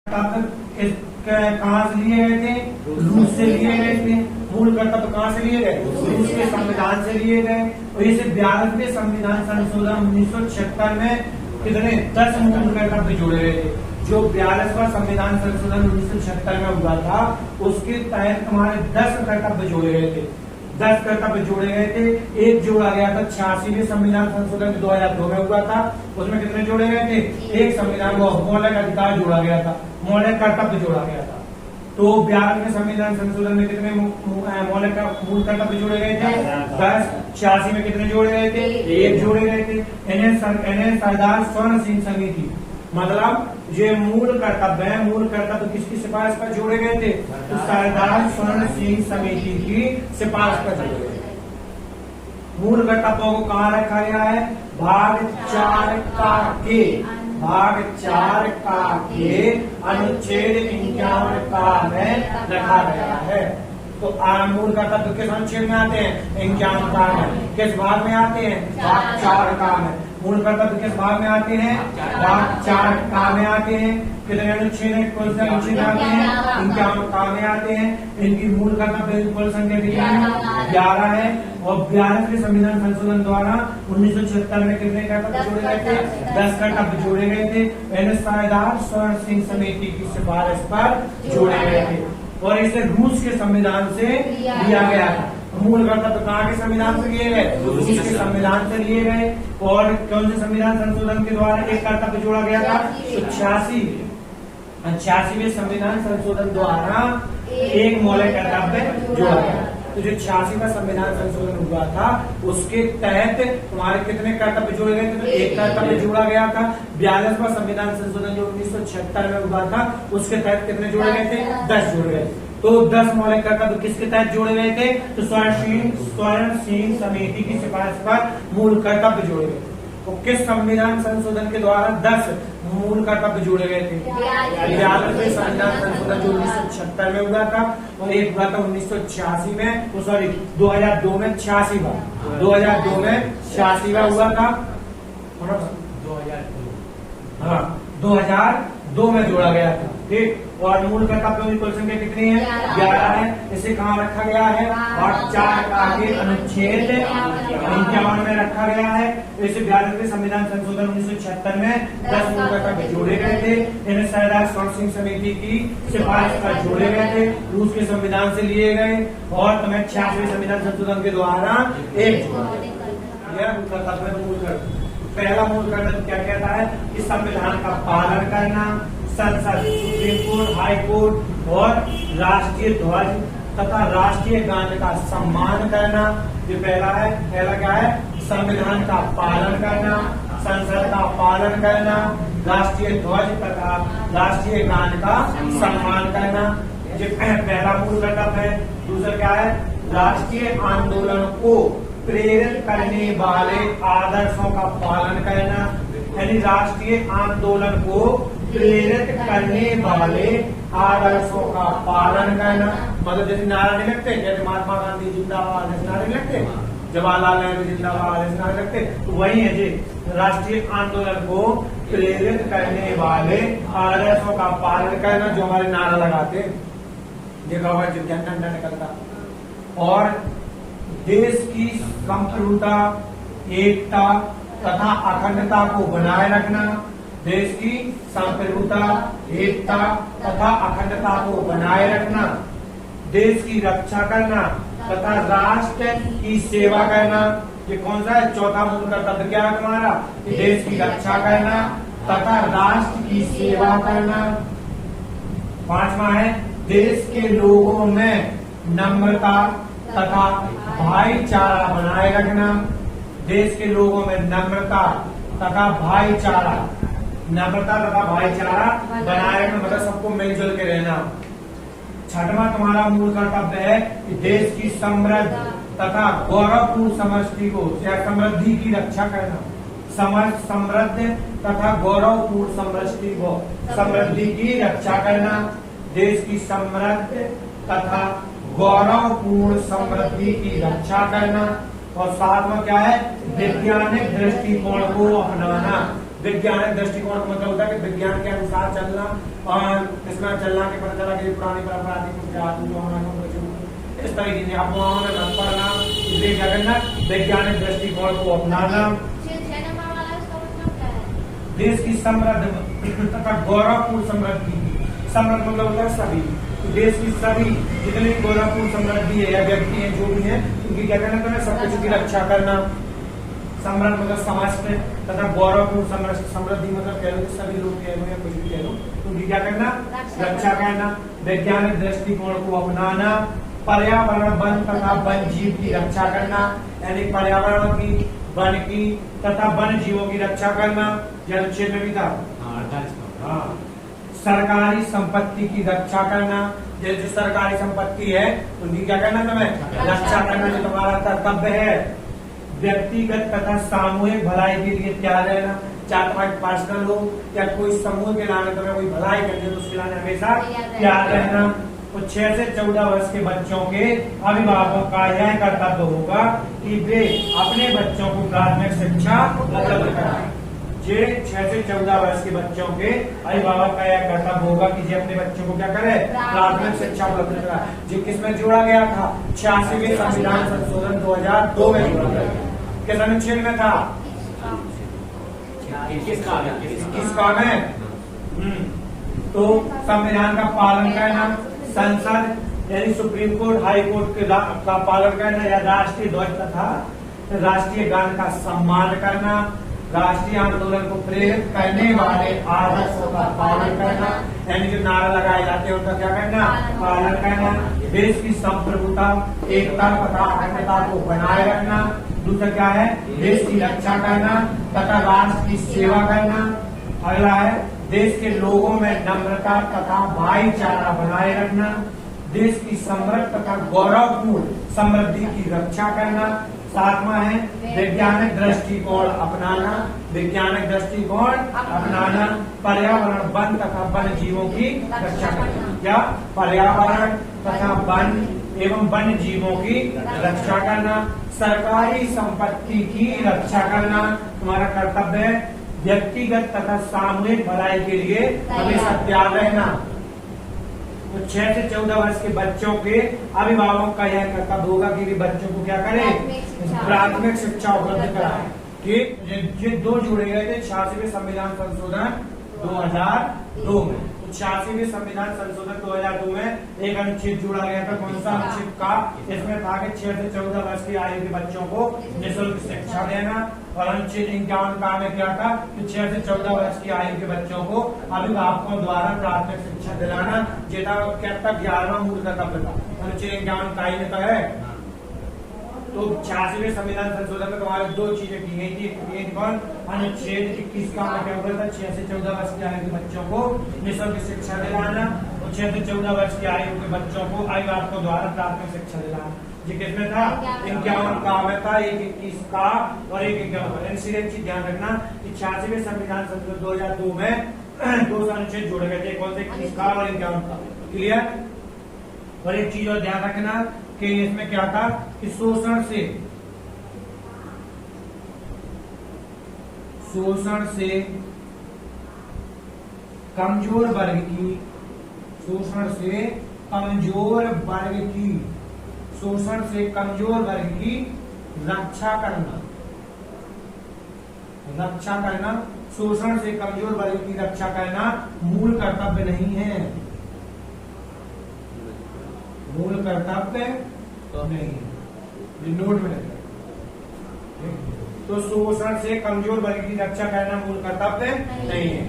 कहाँ से लिए गए थे? रूस से लिए गए थे। मूल कर्तव्य कहाँ से लिए गए? रूस के संविधान से लिए गए। और इसे 42वें संविधान संशोधन 1976 में कितने 10 मूल कर्तव्य जोड़े गए थे। जो 42वां संविधान संशोधन 1976 में हुआ था उसके तहत हमारे 10 कर्तव्य जोड़े गए थे। 10 कर्तव्य जोड़े गए थे। एक जोड़ा गया था 86वें संविधान संशोधन 2002 में हुआ था। उसमें कितने जोड़े गए थे? एक संविधान को मौलिक अधिकार जोड़ा गया था, मौलिक कर्तव्य जोड़ा गया था। तो 42वें संविधान संशोधन में कितने मौलिक मूल कर्तव्य जोड़े गए थे? 10। 86 में कितने जोड़े गए थे? एक जोड़े गए थे। इन्हें सरदार स्वर्ण सिंह समिति, मतलब ये मूल कर्तव्य है, मूल कर्तव्य किसकी सिफारिश पर जोड़े गए थे? तो सरदार स्वर्ण सिंह समिति की सिफारिश पर जोड़े गए थे। मूल कर्तव्यों को कहाँ रखा गया है? भाग 4 के अनुच्छेद 51 का में रखा गया है। तो मूल कर्तव्य किस अनुच्छेद में आते हैं? 51 का में। किस भाग में आते हैं? भाग 4 का में। मूल कर्तव्य किस भाग में आते हैं? भाग 4 का में आते हैं। कितने अनुच्छेद कौन से अनुच्छेद आते हैं? 51 का में आते हैं। इनकी मूल कर्तव्य कुल संख्या कितनी है? 11 है। और 42वें संविधान संशोधन द्वारा 1976 में कितने कर्तव्य जोड़े गए थे? 10 कर्तव्य जोड़े गए थे। इन्हें सरदार स्वर्ण सिंह समिति की सिफारिश पर जोड़े गए थे और इसे रूस के संविधान से लिया गया था। मूल कर्तव्य कहाँ के संविधान से लिए गए? रूस के संविधान से लिए गए। और कौन से संविधान संशोधन के द्वारा एक कर्तव्य जोड़ा गया था? तो 86वें संविधान संशोधन द्वारा एक मौलिक कर्तव्य जोड़ा गया। तो जो 86वां संविधान संशोधन हुआ था उसके तहत तुम्हारे कितने कर्तव्य जोड़े गए थे? तो एक कर्तव्य जोड़ा गया था। 42वां संविधान संशोधन जो 1976 में हुआ था उसके तहत कितने जोड़े गए थे? 10 जोड़े गए। तो 10 मौलिक कर्तव्य किसके तहत जोड़े गए थे? तो स्वर्ण सिंह समिति की सिफारिश पर मूल कर्तव्य जोड़े गए। तो किस संविधान संशोधन के द्वारा 10 मूल कर्तव्य जोड़े गए थे? 42वें संविधान संशोधन जो 1976 में हुआ था और एक हुआ था 1986 में, 2002 में 86वां 2002 में 86वां हुआ था। 2002 में जोड़ा गया था। ठीक। और मूल कर्तव्यों की कुल संख्या कितनी है? 11 है। इसे कहाँ रखा गया है? भाग 4 का के अनुच्छेद 51 में रखा गया है। इसे 42वें संविधान संशोधन 1976 में 10 मूल कर्तव्य जोड़े गए थे। इन्हें सरदार स्वर्ण सिंह समिति की सिफारिश पर जोड़े गए थे, रूस के संविधान से लिए गए। और तुम्हें 86वें संविधान संशोधन के द्वारा एक मूल कर्तव्य। पहला मूल कर्तव्य क्या कहता है? कि संविधान का पालन करना, संसद, सुप्रीम कोर्ट, हाई कोर्ट और राष्ट्रीय ध्वज तथा राष्ट्रीय गान का सम्मान करना। ये पहला है। पहला क्या है? संविधान का पालन करना, संसद का पालन करना, राष्ट्रीय ध्वज तथा राष्ट्रीय गान का सम्मान करना। ये पहला मूल कर्तव्य है। दूसरा क्या है? राष्ट्रीय आंदोलन को प्रेरित करने वाले आदर्शों का पालन करना। यानी राष्ट्रीय आंदोलन को प्रेरित करने वाले आदर्शों का पालन करना। मतलब जैसे नारा नहीं लगते, जैसे महात्मा गांधी जिंदाबाद जैसे नारे लगते, जवाहरलाल नेहरू जिंदाबाद जैसे नारे लगते, तो वही है जी राष्ट्रीय आंदोलन को प्रेरित करने वाले आदर्शों का पालन करना। जो हमारे नारा लगाते देखा होगा जो झंडा निकलता। और देश की संप्रभुता, एकता तथा अखंडता को बनाए रखना। देश की संप्रभुता, एकता तथा अखंडता को बनाए रखना, देश की रक्षा करना तथा राष्ट्र की सेवा करना। ये कौन सा है? चौथा मूल कर्तव्य क्या है तुम्हारा? देश की रक्षा करना तथा राष्ट्र की सेवा करना। 5वां है देश के लोगों में नम्रता तथा भाईचारा बनाए रखना। देश के लोगों में नम्रता तथा भाईचारा बनाए रखना, मतलब सबको मिलजुल के रहना। 6वां तुम्हारा मूल कर्तव्य है कि देश की समृद्ध तथा गौरवपूर्ण समृद्धि की रक्षा करना। समृद्ध तथा गौरवपूर्ण समृद्धि की रक्षा करना। देश की समृद्ध तथा गौरवपूर्ण समृद्धि की रक्षा करना। और 7वां क्या है? वैज्ञानिक दृष्टिकोण को अपनाना। वैज्ञानिक दृष्टिकोण का मतलब होता है कि विज्ञान के अनुसार चलना और इसमें चलना के पता चला कि पुरानी परंपरा इस तरीके से अफवाहों में मत पड़ना, इसलिए क्या करना, वैज्ञानिक दृष्टिकोण को अपनाना। देश की समृद्ध तथा गौरवपूर्ण समृद्धि, समृद्ध मतलब होता है सभी, तो देश की सभी जितनी गौरवपूर्ण समृद्धि है या व्यक्ति है जो भी है उनकी क्या करना, तो सब कुछ की रक्षा करना। समृद्ध मतलब समस्त तथा गौरवपूर्ण समृद्धि मतलब कह लो सभी लोग कह लो या कुछ भी कह लो, उनकी क्या करना, रक्षा करना। वैज्ञानिक दृष्टिकोण को अपनाना। पर्यावरण वन तथा वन जीव की रक्षा करना, यानी पर्यावरण की, वन की तथा वन जीवों की रक्षा करना, जल क्षेत्र में भी था। हाँ, सरकारी संपत्ति की रक्षा करना, जो सरकारी संपत्ति है उनकी क्या करना, तुम्हें रक्षा करना, जो तुम्हारा कर्तव्य है। व्यक्तिगत तथा सामूहिक भलाई के लिए त्याग रहना, चाहे तुम्हारी पर्सनल हो या कोई समूह के नाम तुम्हें कोई भलाई करनी है तो उसके लिए हमेशा त्याग रहना। तो 6 से 14 वर्ष के बच्चों के अभिभावकों का यह कर्तव्य होगा कि वे अपने बच्चों को प्राथमिक शिक्षा उपलब्ध कराएं। 6 से 14 वर्ष के बच्चों के अभिभावक का यह कर्तव्य होगा कि जे अपने बच्चों को क्या करे, प्राथमिक शिक्षा उपलब्ध कराए। जो किसमें जोड़ा गया था, 86वें संविधान संशोधन 2002 में जोड़ा गया। किस अनुच्छेद में था, 21 में। तो संविधान का पालन करना, संसद यानी सुप्रीम कोर्ट, हाई कोर्ट का पालन करना, या राष्ट्रीय ध्वज तथा राष्ट्रीय गान का सम्मान करना, राष्ट्रीय आंदोलन को प्रेरित करने वाले आदर्शों का पालन करना, यानी जो नारा लगाए जाते हैं उनका क्या करना, पालन करना। देश की संप्रभुता, एकता तथा अखंडता को बनाए रखना। दूसरा क्या है, देश की रक्षा करना तथा राष्ट्र की सेवा करना। अगला है, देश के लोगों में नम्रता तथा भाईचारा बनाए रखना। देश की समृद्ध तथा गौरवपूर्ण समृद्धि की रक्षा करना। 7वां है, वैज्ञानिक दृष्टिकोण अपनाना, वैज्ञानिक दृष्टिकोण अपनाना। पर्यावरण वन तथा वन जीवों की रक्षा करना, क्या, पर्यावरण तथा वन एवं वन जीवों की रक्षा करना। सरकारी संपत्ति की रक्षा करना तुम्हारा कर्तव्य है। व्यक्तिगत तथा सामूहिक भलाई के लिए हमेशा त्याग रहना। तो 6 से 14 वर्ष के बच्चों के अभिभावकों का यह कर्तव्य होगा कि बच्चों को क्या करें, प्राथमिक शिक्षा उपलब्ध कराएं। ठीक, ये दो जोड़े गए थे 86वें संविधान संशोधन 2002 में। 86वें संविधान संशोधन 2002 में एक अनुच्छेद जोड़ा गया था। कौन सा अनुच्छेद का, इसमें था कि 6 से 14 वर्ष की आयु के बच्चों को निःशुल्क शिक्षा देना। और अनुच्छेद 51 का में क्या था कि 6 से 14 वर्ष की आयु के बच्चों को अभिभावकों द्वारा प्राथमिक शिक्षा दिलाना। जेता क्या था, 11वां मूल कर्तव्य था। अनुच्छेद 51 का ही तो है। तो 86वें संविधान संशोधन में तुम्हारे दो चीजें की गई थी। एक कौन, अनुच्छेद 21 का क्या होता था, 6 से 14 वर्ष की आयु के बच्चों को निःशुल्क शिक्षा दिलाना। और 6 से 14 वर्ष की आयु के बच्चों को अभिभावकों द्वारा प्राथमिक शिक्षा दिलाना। ये किसमें था, 51 का में था, एक 21 का और एक 51। एक चीज ध्यान रखना कि 86वें संविधान संशोधन 2002 में 2 अनुच्छेद जोड़े गए थे। कौन से, 21 का और 51 का। क्लियर। और एक चीज और ध्यान रखना कि इसमें क्या था कि शोषण से कमजोर वर्ग की, शोषण से कमजोर वर्ग की रक्षा करना। शोषण से कमजोर वर्ग की रक्षा करना मूल कर्तव्य नहीं है, मूल कर्तव्य नहीं है। नोट में तो शोषण से कमजोर वर्ग की रक्षा करना मूल कर्तव्य नहीं है।